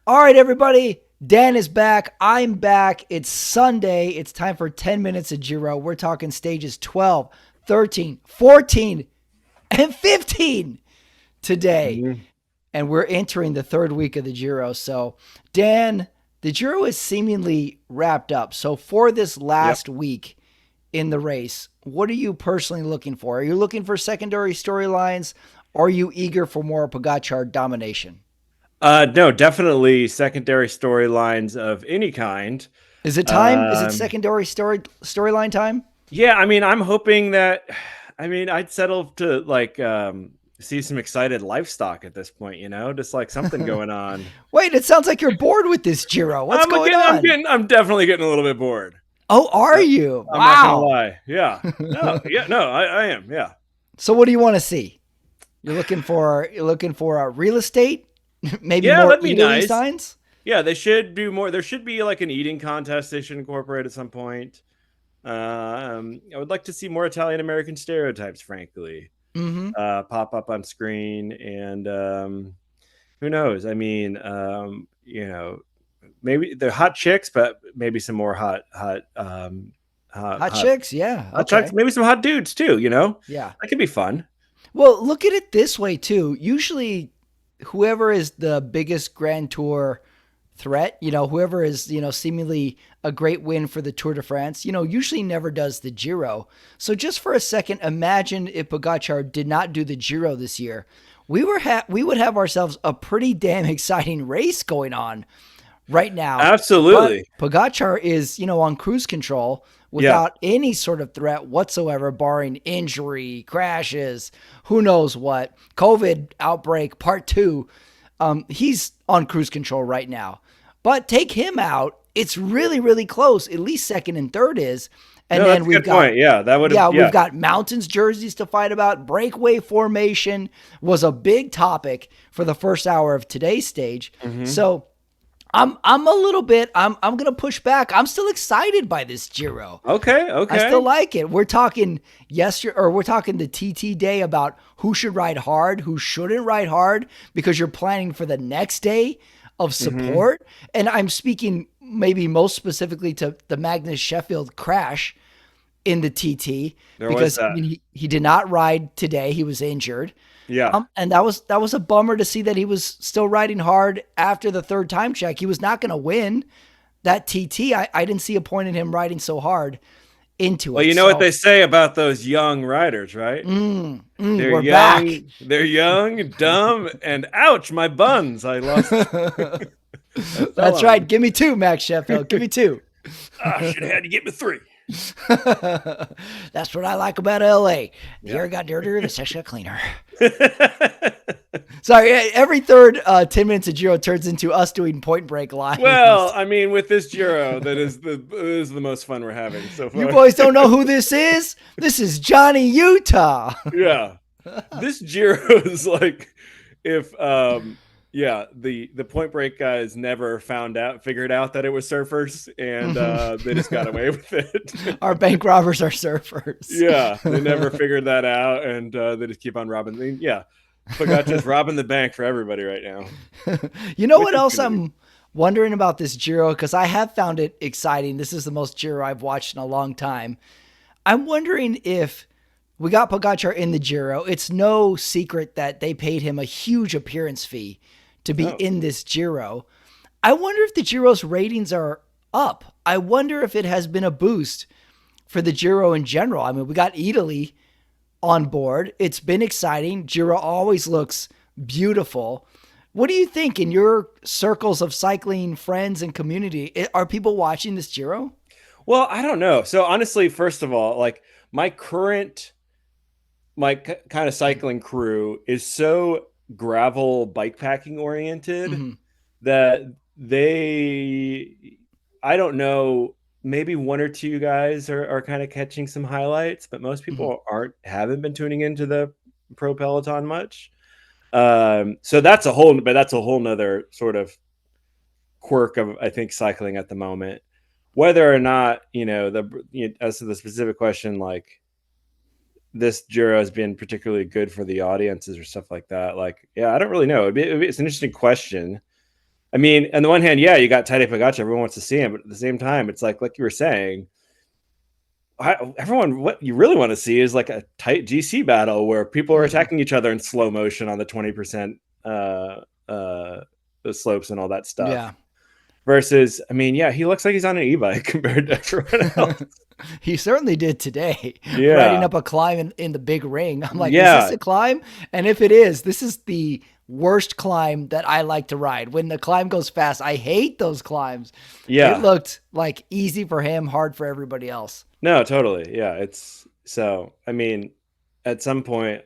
All right, everybody. Dan is back. I'm back. It's Sunday. It's time for 10 minutes of Giro. We're talking stages 12, 13, 14, and 15 today. Mhm. And we're entering the third week of the Giro. So, Dan, the Giro is seemingly wrapped up. So, for this Yep. last week in the race, what are you personally looking for? Are you looking for secondary storylines? Or are you eager for more Pogacar domination? No, definitely secondary storylines of any kind. Is it time? Is it Um, secondary storyline time? yeah, I mean, I'm hoping that. I mean, I'd settle to see some excited livestock at this point. Just like something going on. Wait, it sounds like you're bored with this Giro. What's going on? I'm definitely getting a little bit bored. Oh, are you? I'm not gonna Wow. lie. Yeah. No. Yeah. No. I am. Yeah. So what do you want to see? You're looking for a real estate, maybe Yeah. more That'd be Italy nice. signs. Yeah, they should do more. There should be like an eating contest they should incorporate at some point. I would like to see more Italian American stereotypes, frankly, Mm-hmm. pop up on screen. And who knows? I mean, maybe they're hot chicks, but maybe some more hot, Hot hot, chicks, yeah. hot chicks. Okay, Maybe some hot dudes too. yeah. That could be fun. Well, look at it this way too. Usually, whoever is the biggest Grand Tour threat, whoever is, seemingly a great win for the Tour de France, usually never does the Giro. So just for a second, imagine if Pogacar did not do the Giro this year. We would have ourselves a pretty damn exciting race going on right now. But Absolutely. Pogacar is, on cruise control Yeah. without any sort of threat whatsoever, barring injury, crashes, who knows what, COVID outbreak part two. He's on cruise control right now. But take him out, it's really, really close. At least second and third is. And No, then that's a we've good got point. Yeah, that would have. yeah, we've Yeah. got mountains jerseys to fight about. Breakaway formation was a big topic for the first hour of today's stage. Hmm. So I'm a little bit I'm gonna push back. I'm still excited by this Giro. Okay. I Okay. still like it. We're talking we're talking the TT day about who should ride hard, who shouldn't ride hard, because you're planning for the next day of Hmm. support. And I'm speaking maybe most specifically to the Magnus Sheffield crash in the TT, There was because I that. mean he did not ride today. He was injured. Yeah. And that was a bummer to see that he was still riding hard after the third time check. He was not going to win that TT. I didn't see a point in him riding so hard into Well, it. you know what So they say about those young riders, right? They're we're back. young, dumb, and ouch, my buns. I lost. I fell That's on right. them. Give me two, Max Sheffield. Give me two. I should have had to get me three. That's what I like about LA. The Yeah. air got dirtier, the sex got cleaner. Sorry, every third 10 minutes of Giro turns into us doing point break Well, lines. I mean, with this Giro, that is the most fun we're having so You far. boys don't know who this is? This is Johnny Utah. Yeah, this Giro is like if yeah, the Point Break guys never figured out that it was surfers, and they just got away with it. Our bank robbers are surfers. Yeah, they never figured that out, and they just keep on robbing. Yeah, Pogacar's robbing the bank for everybody right now, You know which what is else good to be. I'm wondering about this Giro? Because I have found it exciting. This is the most Giro I've watched in a long time. I'm wondering if we got Pogacar in the Giro. It's no secret that they paid him a huge appearance fee to be Oh, in this Giro. I wonder if the Giro's ratings are up. I wonder if it has been a boost for the Giro in general. I mean, we got Italy on board. It's been exciting. Giro always looks beautiful. What do you think in your circles of cycling friends and community? Are people watching this Giro? well, I don't know. So honestly, first of all, like my current kind of cycling crew is so gravel bikepacking oriented Mm-hmm. that I don't know, maybe one or two guys are kind of catching some highlights, but most Mm-hmm. people haven't been tuning into the pro peloton much. So but that's a whole nother sort of quirk of, I think, cycling at the moment. Whether or not, as to the specific question, like this Giro has been particularly good for the audiences or stuff like that. Like, yeah, I don't really know. It's an interesting question. I mean, on the one hand, yeah, you got Tadej Pogacar. Everyone wants to see him, but at the same time, it's like you were saying, everyone, what you really want to see is like a tight GC battle where people are attacking each other in slow motion on the 20% the slopes and all that stuff. Yeah. Versus, I mean, yeah, he looks like he's on an e-bike compared to everyone else. He certainly did today, riding Yeah. up a climb in the big ring. I'm like, is this Yeah. a climb? And if it is, this is the worst climb that I like to ride. When the climb goes fast, I hate those climbs. It Yeah. looked like easy for him, hard for everybody else. No, totally. Yeah. It's so, I mean, at some point,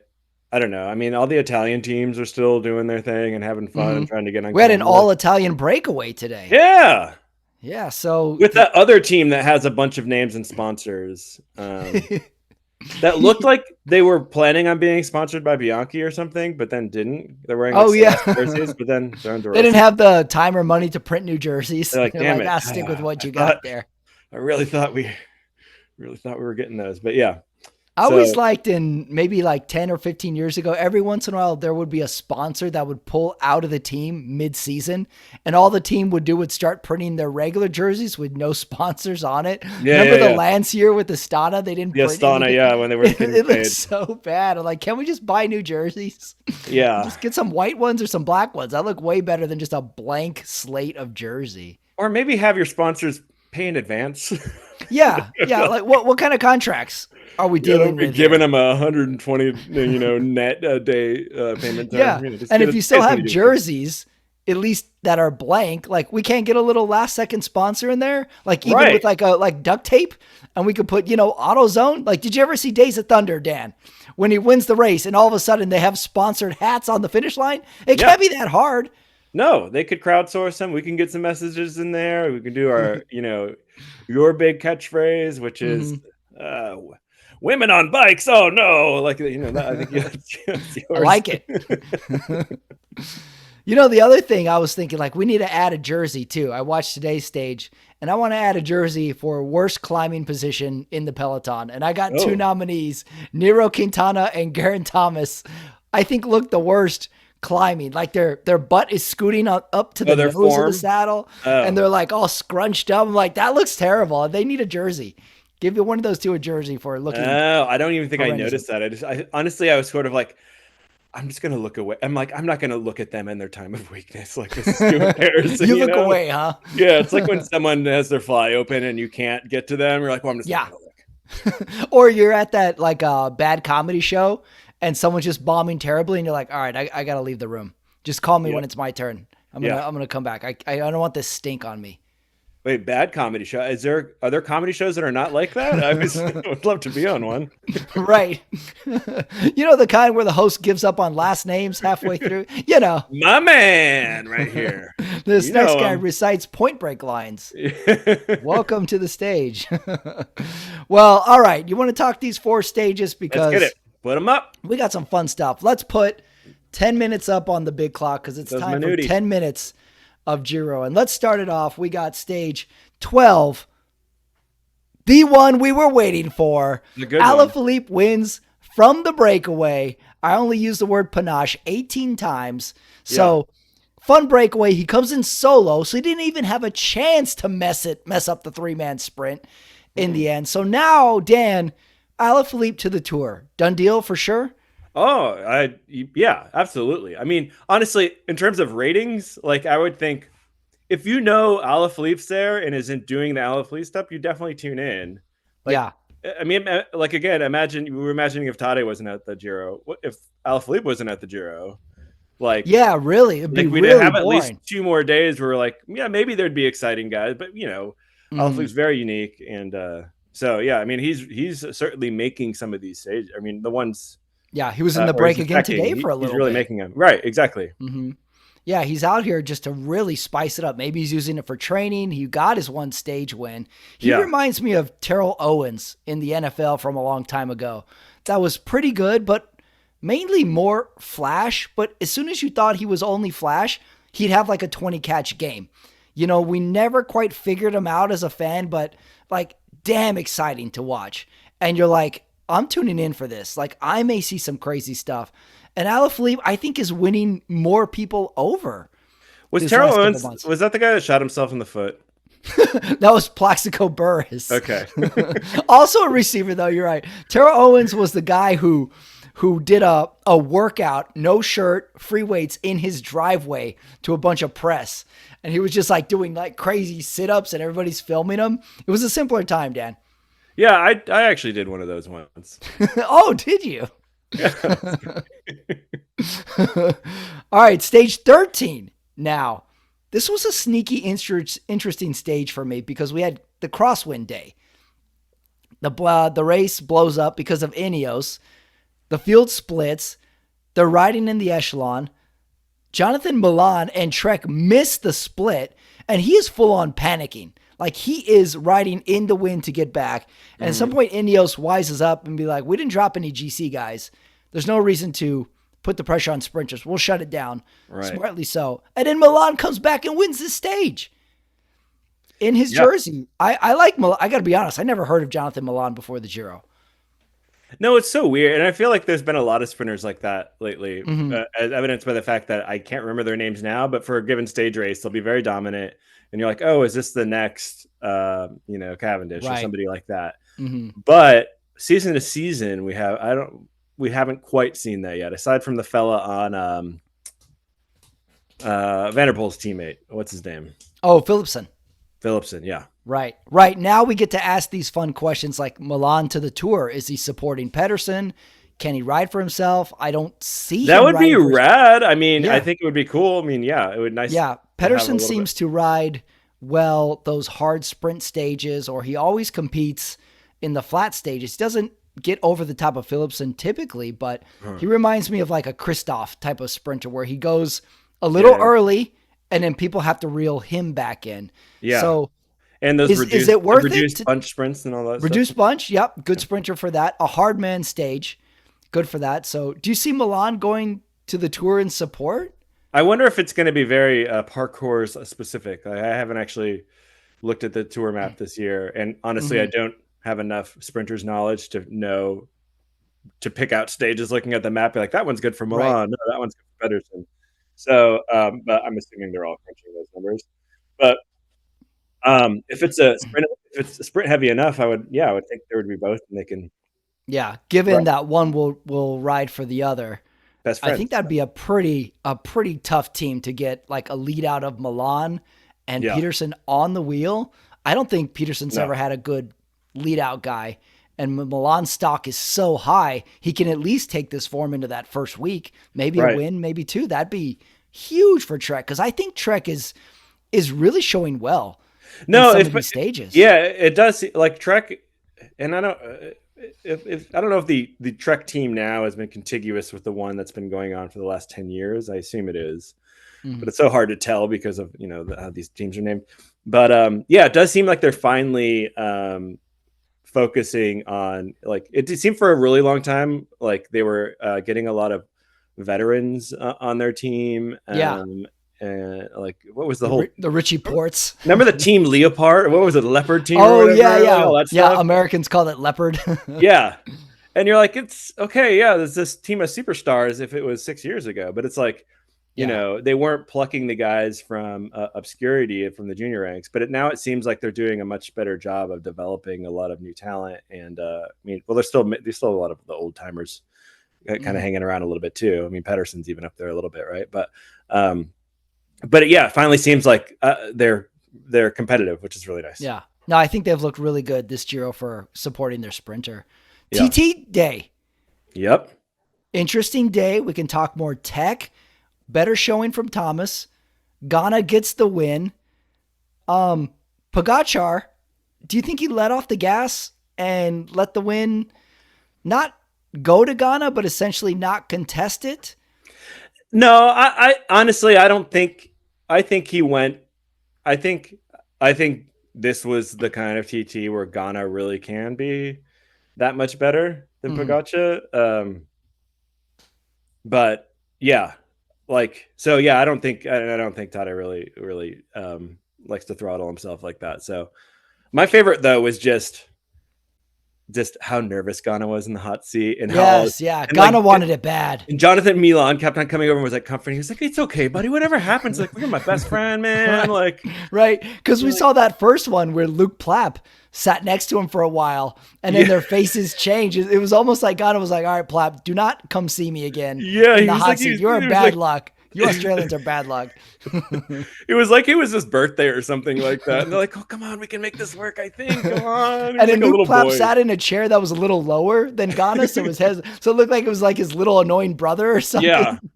I don't know. I mean, all the Italian teams are still doing their thing and having fun and trying to get on We had an camera. all-Italian breakaway today. Yeah. Yeah, so With that other team that has a bunch of names and sponsors. That looked like they were planning on being sponsored by Bianchi or something, but then didn't. They're wearing jerseys, but then they're under. They didn't have the time or money to print new jerseys. They're like, damn it, stick with what you got there. I really thought we were getting those, but yeah. I always liked in maybe like 10 or 15 years ago, every once in a while, there would be a sponsor that would pull out of the team mid-season, and all the team would do would start printing their regular jerseys with no sponsors on it. Yeah, Remember the Lance year with the Stana? They didn't print Stana, anything. yeah, when they were getting It paid. looked so bad. I'm like, can we just buy new jerseys? Yeah. Just get some white ones or some black ones. That look way better than just a blank slate of jersey. Or maybe have your sponsors pay in advance. Yeah. Like what kind of contracts are we dealing with? Giving them 120, net a day payment term. Yeah, and if you still have jerseys, at least that are blank, like we can't get a little last second sponsor in there, like even with like duct tape, and we could put AutoZone. Like, did you ever see Days of Thunder, Dan? When he wins the race, and all of a sudden they have sponsored hats on the finish line. It can't be that hard. No, they could crowdsource them. We can get some messages in there. We can do our, your big catchphrase, which is women on bikes. Oh no. Like, I think that's yours. I like it. The other thing I was thinking, like, we need to add a jersey too. I watched today's stage, and I want to add a jersey for worst climbing position in the peloton. And I got two nominees, Nero Quintana and Geraint Thomas. I think look the worst climbing, like their butt is scooting up to the nose of the saddle, and they're like all scrunched up. I'm like, that looks terrible. They need a jersey. Give one of those two a jersey for looking. Oh, I don't even think I noticed that. Honestly, I was sort of like, I'm just gonna look away. I'm like, I'm not gonna look at them in their time of weakness. Like, this is too embarrassing. You look away, huh? Yeah, it's like when someone has their fly open and you can't get to them. You're like, well, I'm just not gonna look. Or you're at that like bad comedy show, and someone's just bombing terribly, and you're like, all right, I gotta leave the room. Just call me when it's my turn. I'm gonna come back. I don't want this stink on me. Wait, bad comedy show? Are there comedy shows that are not like that? I would love to be on one. Right. The kind where the host gives up on last names halfway through. My man right here. This next guy recites Point Break lines. Welcome to the stage. Well, all right. You want to talk these 4 stages because let's get it. Put them up. We got some fun stuff. Let's put 10 minutes up on the big clock because it's time for 10 minutes of Giro. And let's start it off. We got stage 12, the one we were waiting for. Alaphilippe wins from the breakaway. I only used the word panache 18 times. So fun breakaway. He comes in solo, so he didn't even have a chance to mess up the 3-man sprint in the end. So now, Dan, Alaphilippe to the Tour. Done deal for sure? Oh, yeah, absolutely. I mean, honestly, in terms of ratings, like I would think if Alaphilippe's there and isn't doing the Alaphilippe stuff, you definitely tune in. I mean, like, again, we were imagining if Tadej wasn't at the Giro, if Alaphilippe wasn't at the Giro, like, yeah, really, it'd be we'd really have boring. at least 2 more days where we're like, yeah, maybe there'd be exciting guys, but Alaphilippe's very unique, and so yeah, I mean, he's certainly making some of these stages. I mean, the ones. Yeah, he was in the break again today for a little bit. He's really making them. Right, exactly. Mm-hmm. Yeah, he's out here just to really spice it up. Maybe he's using it for training. He got his 1 stage win. He reminds me of Terrell Owens in the NFL from a long time ago. That was pretty good, but mainly more flash. But as soon as you thought he was only flash, he'd have like a 20-catch game. We never quite figured him out as a fan, but like damn exciting to watch. And you're like, I'm tuning in for this. Like, I may see some crazy stuff. And Alaphilippe, I think, is winning more people over. Was this Terrell last couple Owens, months. was that the guy that shot himself in the foot? That was Plaxico Burress. Okay. Also a receiver, though. You're right. Terrell Owens was the guy who did a workout, no shirt, free weights in his driveway to a bunch of press, and he was just like doing like crazy sit-ups, and everybody's filming him. It was a simpler time, Dan. Yeah, I actually did one of those once. Oh, did you? Yeah. All right, stage 13 now. This was a sneaky, interesting stage for me because we had the crosswind day. The race blows up because of Ineos. The field splits. They're riding in the echelon. Jonathan Milan and Trek miss the split, and he is full on panicking. Like, he is riding in the wind to get back. And at some point, Ineos wises up and be like, we didn't drop any GC guys. There's no reason to put the pressure on sprinters. We'll shut it down. Right. Smartly so. And then Milan comes back and wins the stage in his jersey. I like Milan. I got to be honest. I never heard of Jonathan Milan before the Giro. No, it's so weird. And I feel like there's been a lot of sprinters like that lately, as evidenced by the fact that I can't remember their names now, but for a given stage race, they'll be very dominant. And you're like, oh, is this the next, Cavendish or somebody like that? But season to season, we haven't quite seen that yet. Aside from the fella on Vanderpool's teammate, what's his name? Oh, Philipsen. Yeah. Right. Now we get to ask these fun questions like Milan to the Tour. Is he supporting Pedersen? Can he ride for himself? I don't see that him would be rad. I mean, Yeah. I think it would be cool. I mean, yeah, it would nice. Yeah, Pedersen seems to ride well those hard sprint stages, or he always competes in the flat stages. He doesn't get over the top of Philipsen typically, but he reminds me of like a Christoph type of sprinter where he goes a little early and then people have to reel him back in. Yeah. So and those is it worth reduced bunch sprints and all that Reduced stuff? bunch, yep. Good sprinter for that. A hard man stage. Good for that. So do you see Milan going to the Tour in support? I wonder if it's going to be very parkour specific. I haven't actually looked at the Tour map this year. And honestly, I don't have enough sprinters knowledge to know to pick out stages looking at the map. Be like, that one's good for Milan. Right. No, that one's good for Pedersen. So, but I'm assuming they're all crunching those numbers. But if it's a sprint heavy enough, I would think there would be both, and they can. Yeah, given that one will ride for the other. Best friends. I think that'd be a pretty tough team to get like a lead out of Milan and Pedersen on the wheel. I don't think Pedersen's ever had a good lead out guy, and Milan's stock is so high, he can at least take this form into that first week, maybe a win, maybe two. That'd be huge for Trek, because I think Trek is really showing well. No, in some of these stages. Yeah, it does. Like Trek, and I don't. I don't know if the Trek team now has been contiguous with the one that's been going on for the last 10 years. I assume it is, but it's so hard to tell because of how these teams are named. But it does seem like they're finally focusing on, like, it seemed for a really long time like they were getting a lot of veterans on their team. And like, what was the Richie Ports? Remember the team Leopard? What was it, Leopard team? Oh, all that stuff? Americans call it Leopard. Yeah, and you're like, it's okay. Yeah, there's this team of superstars. If it was 6 years ago, but it's like, they weren't plucking the guys from obscurity from the junior ranks. But now it seems like they're doing a much better job of developing a lot of new talent. And there's still a lot of the old timers kind of hanging around a little bit too. I mean, Pedersen's even up there a little bit, right? But it finally seems like they're competitive, which is really nice. Yeah. No, I think they've looked really good this Giro for supporting their sprinter. Yeah. TT day. Yep. Interesting day. We can talk more tech. Better showing from Thomas. Ghana gets the win. Pogacar, do you think he let off the gas and let the win not go to Ghana, but essentially not contest it? No, I honestly, I don't think. I think he went. I think this was the kind of TT where Ghana really can be that much better than Pogacar. But I don't think Tadej really likes to throttle himself like that. So my favorite though was just just how nervous Ghana was in the hot seat and how Yes, yeah. and like Ghana wanted it bad. and Jonathan Milan kept on coming over and was like comforting. He was like, "It's okay, buddy. Whatever happens, like you're my best friend, man." Right. Like, Right. Because we like, saw that first one where Luke Plapp sat next to him for a while and then yeah, their faces changed. It was almost like Ghana was like, all right, Plapp, do not come see me again yeah. in He the was hot like, seat. he You're was bad like, luck. You Australians are bad luck. it was like it was his birthday or something like that. And they're like, "Oh, come on, we can make this work. I think. Come on." He And was then like a Luke little Plapp boy. sat in a chair that was a little lower than Ghana, so so it looked like it was like his little annoying brother or Yeah, something.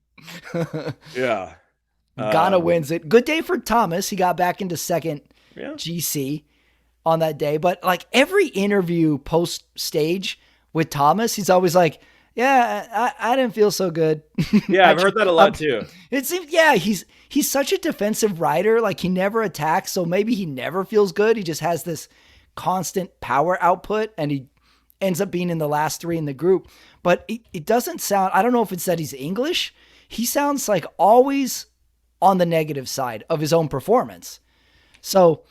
yeah, Ghana um, wins it. Good day for Thomas. He got back into second yeah. GC on that day. But like every interview post stage with Thomas, he's always like, "Yeah, I didn't feel so good." Yeah, I've heard that a lot too. It seems, yeah, he's such a defensive rider. Like he never attacks, so maybe he never feels good. He just has this constant power output, and he ends up being in the last three in the group. But it doesn't sound. I don't know if it's that he's English. He sounds like always on the negative side of his own performance. So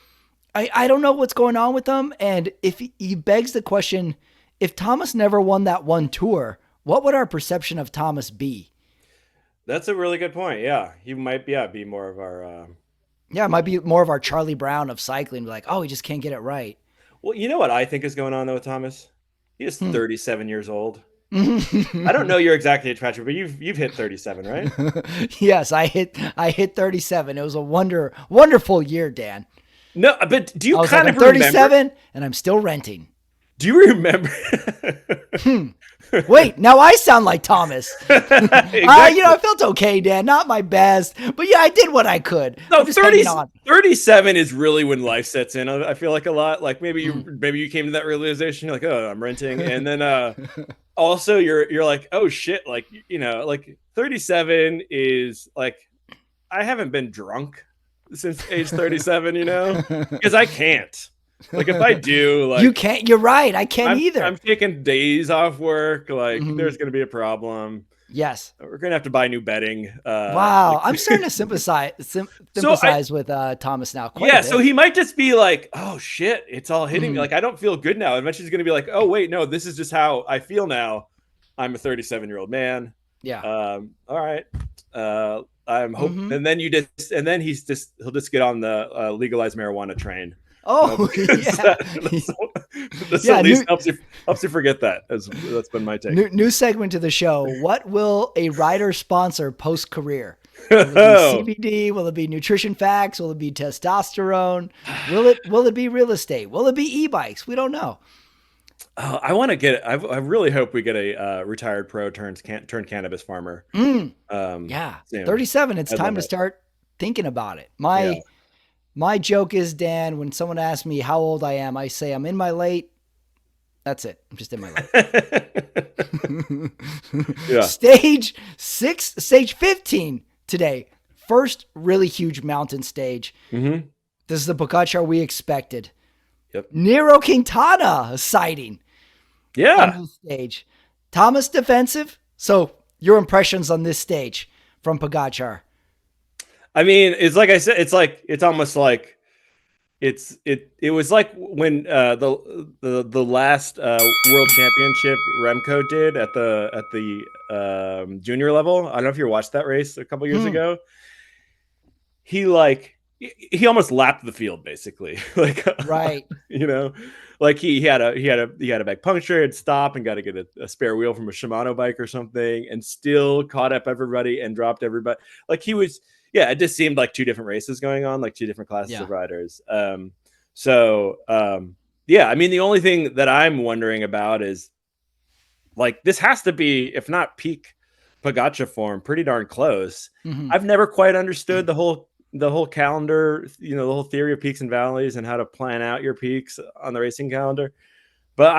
I don't know what's going on with him. And if he begs the question, if Thomas never won that one tour, what would our perception of Thomas be? That's a really good point. Yeah, he might be more of our. Yeah, it might be more of our Charlie Brown of cycling. Like, oh, he just can't get it right. Well, you know what I think is going on though with Thomas? He is Hmm. 37 years old. I don't know your exact age, Patrick, but you've hit 37, right? Yes, I hit 37. It was a wonderful year, Dan. No, but do I you was like, kind I'm of remember? 37 and I'm still renting. Do you remember? Wait, now I sound like Thomas. Exactly. I felt okay, Dan. Not my best, but yeah, I did what I could. No, I'm just hanging on. 37 is really when life sets in. I feel like a lot. Like Hmm. maybe you came to that realization. You're like, oh, I'm renting, and then also you're like, oh shit, like like 37 is like I haven't been drunk since age 37. Because I can't. Like if I do, like You can't. You're right. I can't either. I'm taking days off work. Like Mhm. there's gonna be a problem. Yes. We're gonna have to buy new bedding. Wow. I'm starting to sympathize with Thomas now quite a Yeah, bit. so he might just be like, "Oh shit, it's all hitting me. Mhm. Like I don't feel good now." Eventually, he's gonna be like, "Oh wait, no, this is just how I feel now. I'm a 37-year-old man." Yeah. All right. I'm hope, Hmm. and then he'll just get on the legalized marijuana train. Oh, Because yeah. this Yeah. at least helps you forget that. That's been my take. New segment to the show. What will a rider sponsor post career? Will it Oh, be CBD? Will it be nutrition facts? Will it be testosterone? Will it be real estate? Will it be e-bikes? We don't know. I want to get. I really hope we get a retired pro turned cannabis farmer. Mm, Um, yeah. soon. 37. It's I'd time love to it. start thinking about it. Yeah. My joke is, Dan, when someone asks me how old I am, I say I'm in my late. That's it. I'm just in my late. Yeah. Stage 15 today. First really huge mountain stage. Mm-hmm. This is the Pogacar we expected. Yep. Nero Quintana sighting Yeah. on the stage. Thomas defensive. So your impressions on this stage from Pogacar? I mean, it's like I said, it's almost like it was like when the last world championship Remco did at the junior level. I don't know if you watched that race a couple years Hmm. ago. He almost lapped the field basically. Like Right. like he had a back puncture, had stopped and got to get a spare wheel from a Shimano bike or something, and still caught up everybody and dropped everybody. Like he was, yeah, it just seemed like two different races going on, like two different classes of riders. Yeah, I mean, the only thing that I'm wondering about is like this has to be, if not peak Pogacar form, pretty darn close. Mhm. I've never quite understood the whole calendar, the whole theory of peaks and valleys and how to plan out your peaks on the racing calendar. But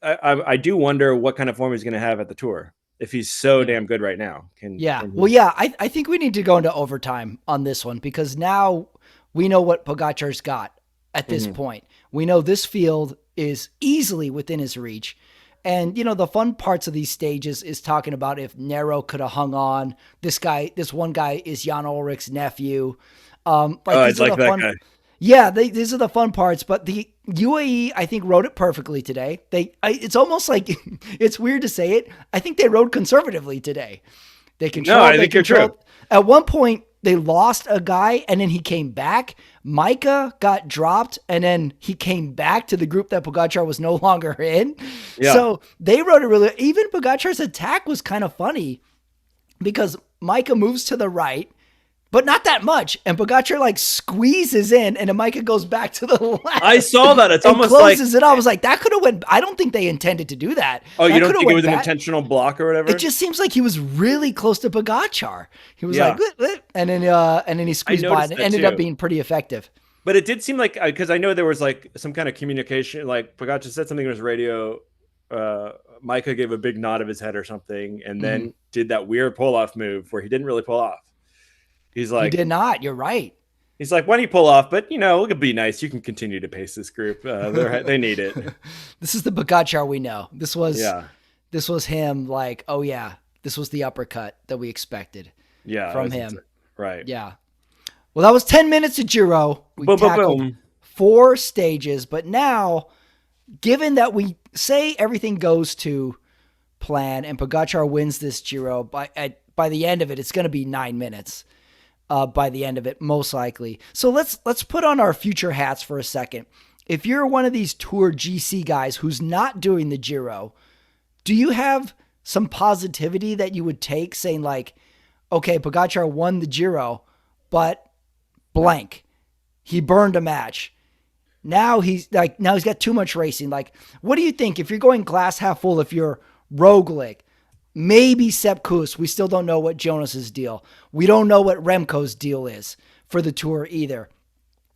I do wonder what kind of form he's going to have at the Tour if he's so damn good right now. Well, yeah, I think we need to go into overtime on this one because now we know what Pogacar's got at this point. We know this field is easily within his reach. And, the fun parts of these stages is talking about if Nero could have hung on. This one guy is Jan Ulrich's nephew. I'd like that guy. Yeah, these are the fun parts, but the UAE, I think, rode it perfectly today. It's almost like it's weird to say it. I think they rode conservatively today. They No, controlled. I They think you're true. controlled. At one point, they lost a guy, and then he came back. Micah got dropped, and then he came back to the group that Pogacar was no longer in. Yeah. So they rode it really. Even Pogacar's attack was kind of funny because Micah moves to the right, but not that much. And Pogacar like squeezes in, and then Micah goes back to the I left saw that. It's and almost like, closes it. I was like, that could have went. I don't think they intended to do that. oh, you That don't could have think it went was an bad. intentional block or It whatever? just seems like he was really close to Pogacar. He was Yeah. like, "Bleh, bleh," and then he I squeezed by, and noticed it that ended up too. being pretty effective. But it did seem like, because I know there was like some kind of communication, like Pogacar said something on his radio. Micah gave a big nod of his head or something, and then did that weird pull off move where he didn't really pull off. He's He like, did not. You're right. why don't you pull off? But it could be nice. You can continue to pace this group. They need it. This is the Pogacar we know. Yeah. This was him. Like, oh yeah, this was the uppercut that we expected Yeah. from him. Right. Yeah. Well, that was 10 minutes of Giro. We Boom, boom, tackled boom. 4 stages, but now, given that we say everything goes to plan and Pogacar wins this Giro, by the end of it, it's going to be 9 minutes. By the end of it, most likely. So let's put on our future hats for a second. If you're one of these Tour GC guys who's not doing the Giro, do you have some positivity that you would take, saying like, okay, Pogacar won the Giro, but blank. He burned a match. Now he's got too much racing. Like, what do you think if you're going glass half full? If you're Roglic, maybe Sepp Kuss. We still don't know what Jonas's deal. We don't know what Remco's deal is for the Tour either.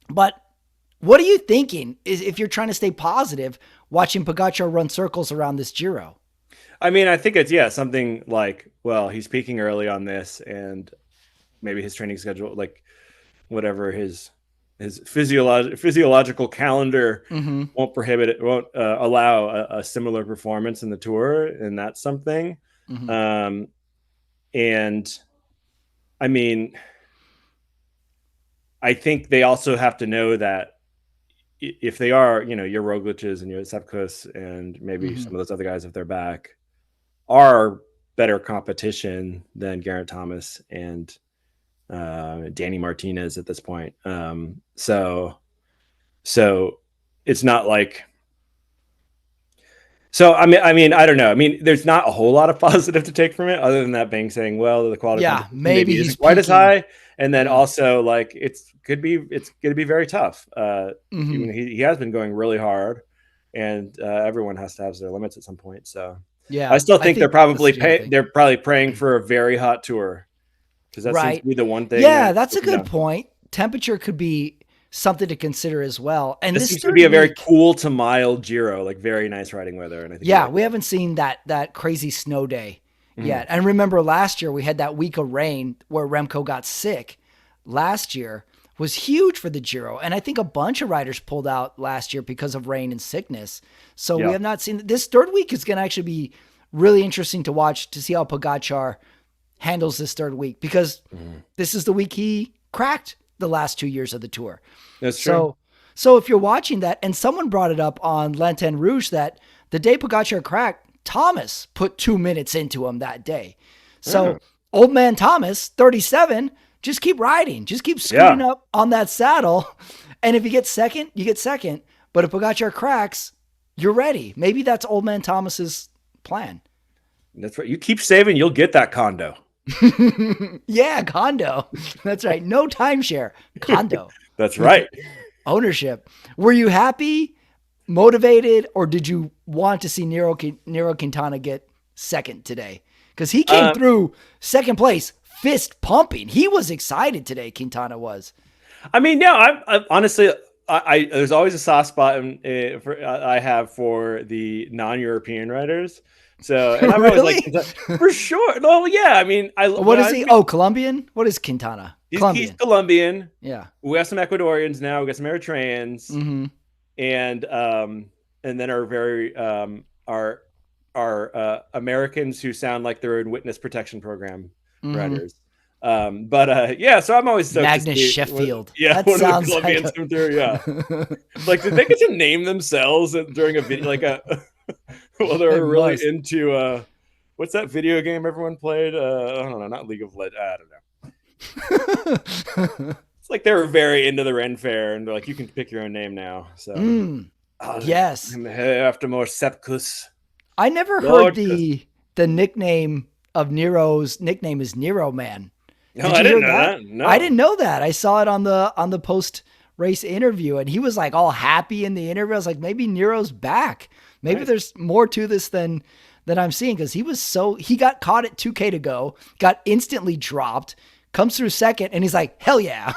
But what are you thinking? Is if you're trying to stay positive, watching Pogacar run circles around this Giro? I mean, I think it's something like, well, he's peaking early on this, and maybe his training schedule, like whatever his physiological calendar won't prohibit it, won't allow a similar performance in the Tour, and that's something. And I mean, I think they also have to know that if they are, your Roglic's and your Sepp Kuss and maybe some of those other guys, if they're back, are better competition than Geraint Thomas and Danny Martinez at this point. So it's not like. So I mean, I don't know. I mean, there's not a whole lot of positive to take from it, other than that being saying, well, the quality maybe he's isn't quite as peaking. high, and then also like it's going to be very tough. He has been going really hard, and everyone has to have their limits at some point. So Yeah, I still think they're probably thing. they're probably praying for a very hot Tour, because that seems to be the one thing. Yeah, that's a good point. Temperature could be something to consider as well. And this seems to be a very cool to mild Giro, like very nice riding weather. And I think we haven't seen that crazy snow day yet. And remember last year we had that week of rain where Remco got sick. Last year was huge for the Giro, and I think a bunch of riders pulled out last year because of rain and sickness. So we have not seen this third week is going to actually be really interesting to watch to see how Pogacar handles this third week, because this is the week he cracked the last 2 years of the Tour. That's true. So if you're watching that, and someone brought it up on Lanterne Rouge that the day Pogacar cracked, Thomas put 2 minutes into him that day. So old man Thomas, 37, just keep riding. Just keep scooting up on that saddle. And if you get second, you get second. But if Pogacar cracks, you're ready. Maybe that's old man Thomas's plan. That's right. You keep saving, you'll get that condo. Yeah, condo. That's right. No timeshare. Condo. That's right. Ownership. Were you happy, motivated, or did you want to see Nero Quintana get second today? Because he came through second place, fist pumping. He was excited today, Quintana was. I mean, no, I honestly, I there's always a soft spot I have for the non-European riders. So, and I'm Really? always like, for sure. No, yeah. I mean, What is he? Oh, Colombian? What is Quintana? He's Colombian. Yeah. We have some Ecuadorians now. We got some Eritreans, and then our very our Americans who sound like they're in witness protection program riders. Yeah, so I'm always stoked to Magnus see Sheffield. yeah, That one of the sounds like Colombians come through. Yeah, like did they get to name themselves during a video like a well they they were really must. into what's that video game everyone played? I don't know, not League of Legends. I don't know. It's like they were very into the Ren Fair, and they're like, you can pick your own name now. So, Yes. after more Sepkus. I never heard Lord, the nickname of Nero's nickname is Nero Man. no, Did I you didn't hear know that? that. No. I didn't know that. I saw it on the post race interview, and he was like all happy in the interview. I was like, maybe Nero's back. Maybe Nice. there's more to this than I'm seeing, because he got caught at 2K to go, got instantly dropped, comes through second, and he's like, hell yeah.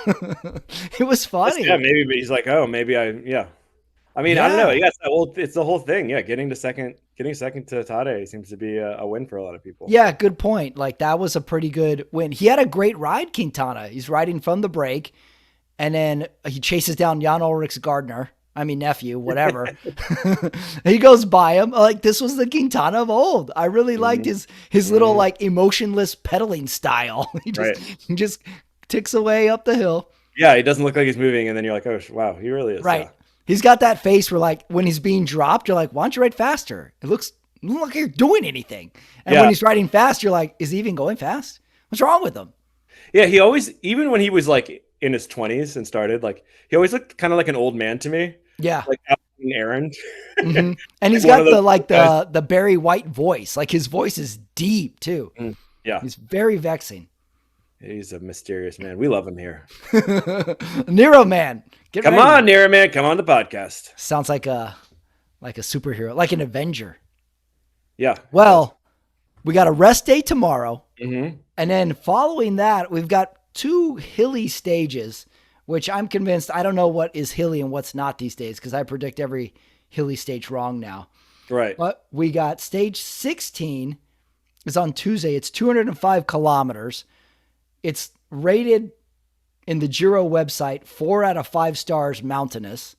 It was funny. Yeah, maybe, but he's like, oh, maybe yeah. I mean, I don't know. Yeah. Yes, well, it's the whole thing. Yeah, getting second to Tade seems to be a win for a lot of people. Yeah, good point. Like, that was a pretty good win. He had a great ride, Quintana. He's riding from the break, and then he chases down Jan Ulrich's nephew, whatever. He goes by him. Like, this was the Quintana of old. I really liked his little like emotionless pedaling style. He just ticks away up the hill. Yeah, he doesn't look like he's moving, and then you're like, oh wow, he really is. Right. Yeah. He's got that face where, like, when he's being dropped, you're like, why don't you ride faster? It looks like you're doing anything. And when he's riding fast, you're like, is he even going fast? What's wrong with him? Yeah, he always, even when he was like in his 20s and started, like he always looked kind of like an old man to me. Yeah. Like out on an errand. Mm-hmm. And he's Like got the Barry White voice. Like, his voice is deep too. Yeah. He's very vexing. He's a mysterious man. We love him here. Nero Man. Come on, Nero Man. Come on the podcast. Sounds like a superhero, like an Avenger. Yeah. Well, we got a rest day tomorrow. Mm-hmm. And then following that, we've got 2 hilly stages, which I'm convinced, I don't know what is hilly and what's not these days, because I predict every hilly stage wrong now. Right. But we got stage 16 is on Tuesday. It's 205 kilometers. It's rated in the Giro website 4 out of 5 stars mountainous,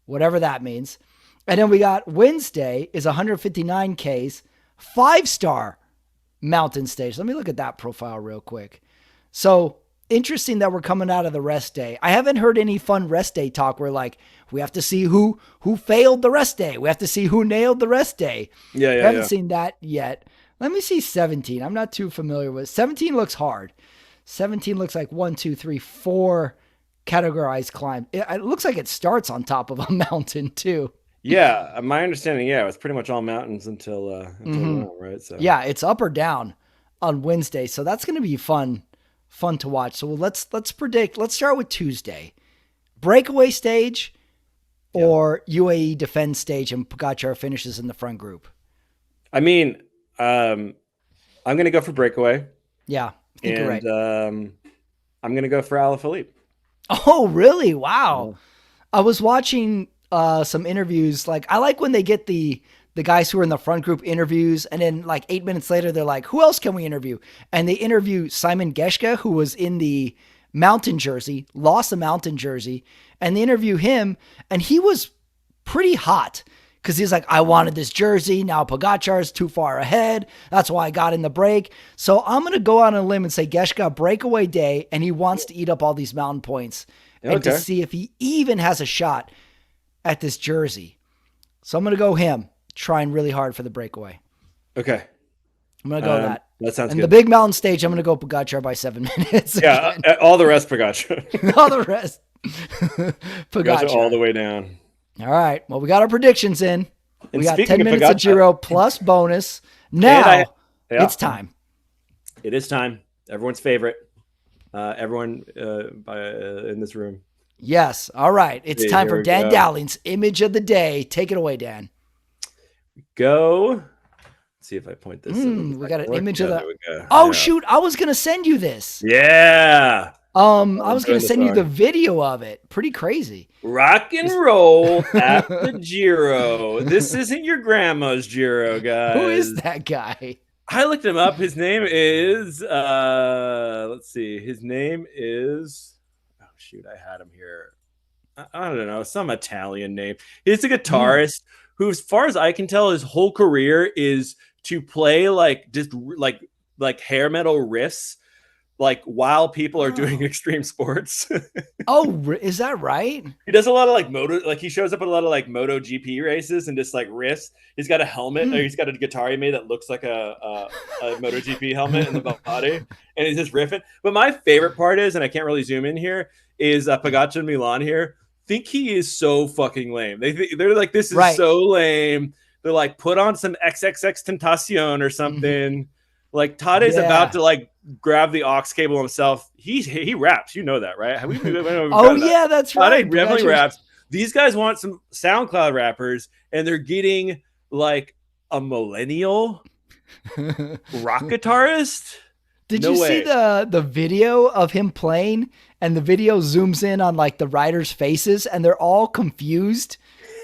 whatever that means. And then we got Wednesday is 159 Ks, 5-star mountain stage. Let me look at that profile real quick. So interesting that we're coming out of the rest day. I haven't heard any fun rest day talk where, like, we have to see who failed the rest day. We have to see who nailed the rest day. Yeah. I haven't seen that yet. Let me see 17. I'm not too familiar with 17. Looks hard. 17 looks like 1, 2, 3, 4 categorized climb. It looks like it starts on top of a mountain too. Yeah, my understanding, it was pretty much all mountains until now, right? So yeah, it's up or down on Wednesday, so that's going to be fun to watch. So let's predict. Let's start with Tuesday, breakaway stage, or UAE defend stage, and Pogacar finishes in the front group. I mean, I'm going to go for breakaway. Yeah, I think you're right. I'm going to go for Alaphilippe. Oh, really? Wow. Yeah. I was watching some interviews. Like, I like when they get the guys who are in the front group interviews, and then like 8 minutes later, they're like, who else can we interview? And they interview Simon Geschke, who was in the mountain jersey, lost the mountain jersey, and they interview him, and he was pretty hot. Because he's like, I wanted this jersey. Now Pogacar is too far ahead. That's why I got in the break. So I'm going to go out on a limb and say Geschke breakaway day, and he wants to eat up all these mountain points and to see if he even has a shot at this jersey. So I'm going to go him, trying really hard for the breakaway. Okay. I'm going to go that. That sounds and good. The big mountain stage, I'm going to go Pogacar by 7 minutes. Yeah, all the rest Pogacar. All the rest. Pogacar all the way down. All right. Well, we got our predictions in. We got 10 minutes Pogacar, of Giro plus bonus. Now it's time. It is time. Everyone's favorite. Everyone in this room. Yes. All right. It's time for Dan Dowling's image of the day. Take it away, Dan. Go. Let's see if I point this. We got an image of the. Oh, shoot. I was going to send you this. Yeah. I was going to send you the video of it. Pretty crazy. Rock and roll at the Giro. This isn't your grandma's Giro, guys. Who is that guy? I looked him up. His name is, let's see. His name is, oh, shoot. I had him here. I don't know. Some Italian name. He's a guitarist who, as far as I can tell, his whole career is to play like just like hair metal riffs like while people are doing Oh. extreme sports. Oh, is that right? He does a lot of like he shows up at a lot of like Moto GP races and just like riffs. He's got a helmet, or he's got a guitar he made that looks like a Moto GP helmet in the body, and he's just riffing. But my favorite part is, and I can't really zoom in here, is Pogacar and Milan here think he is so fucking lame. They're like, this is so lame. They're like, put on some XXX Tentacion or something. Like Tade's about to like grab the aux cable himself. He raps, you know that, right? That's right. Tade definitely raps. These guys want some SoundCloud rappers, and they're getting like a millennial rock guitarist. Did you see the video of him playing, and the video zooms in on like the riders' faces, and they're all confused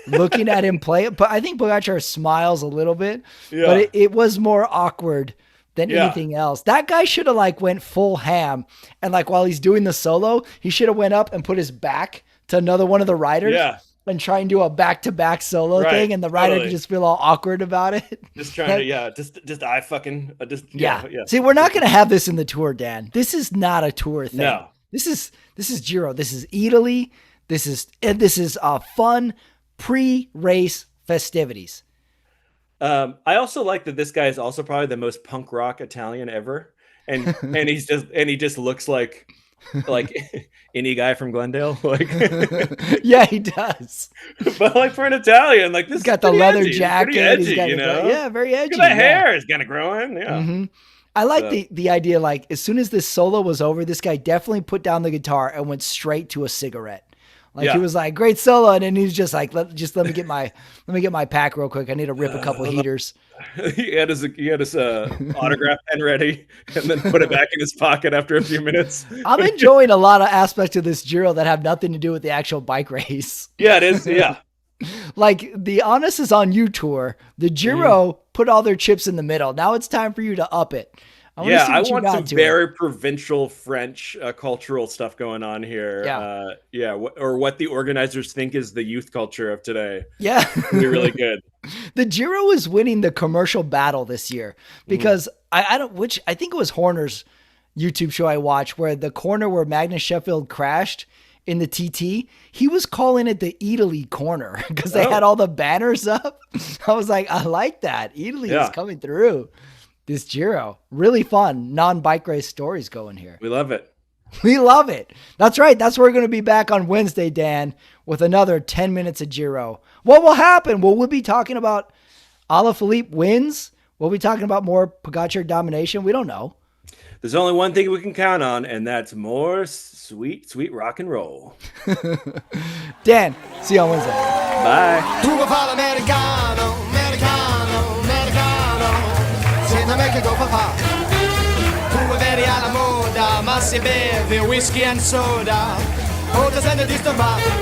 looking at him play it? But I think Pogacar smiles a little bit, but it was more awkward than anything else. That guy should have like went full ham, and like while he's doing the solo, he should have went up and put his back to another one of the riders and try and do a back-to-back solo thing, and the rider could just feel all awkward about it. Just trying to See, we're not going to have this in the Tour, Dan. This is not a Tour thing. No. This is Giro. This is Italy. This is fun pre-race festivities. I also like that this guy is also probably the most punk rock Italian ever, and he just looks like any guy from Glendale. Like, yeah, he does. But like for an Italian, like this, he's got the leather jacket. Edgy, he's got very edgy. The hair is kind of growing. Yeah. Mm-hmm. I like the idea. Like as soon as this solo was over, this guy definitely put down the guitar and went straight to a cigarette. Like he was like, great solo, and then he was just like, let me get my pack real quick. I need to rip a couple heaters. He had his autograph pen ready, and then put it back in his pocket after a few minutes. I'm enjoying a lot of aspects of this Giro that have nothing to do with the actual bike race. Yeah, it is. Yeah. Like the Honest is on you tour. The Giro put all their chips in the middle. Now it's time for you to up it. I want some very provincial French cultural stuff going on here. Or what the organizers think is the youth culture of today. Yeah. It'd be really good. The Giro is winning the commercial battle this year because I think it was Horner's YouTube show I watched, where the corner where Magnus Sheffield crashed in the TT, he was calling it the Italy corner because they had all the banners up. I was like, I like that. Italy is coming through. This Giro, really fun, non-bike race stories going here. We love it. We love it. That's right. That's where we're going to be back on Wednesday, Dan, with another 10 minutes of Giro. What will happen? Well, we'll be talking about Alaphilippe wins. We'll be talking about more Pogacar domination. We don't know. There's only one thing we can count on, and that's more sweet, sweet rock and roll. Dan, see you on Wednesday. Bye. Make it go papà. Tu vedi alla moda, ma si beve whisky and soda. O ti senti disturbato?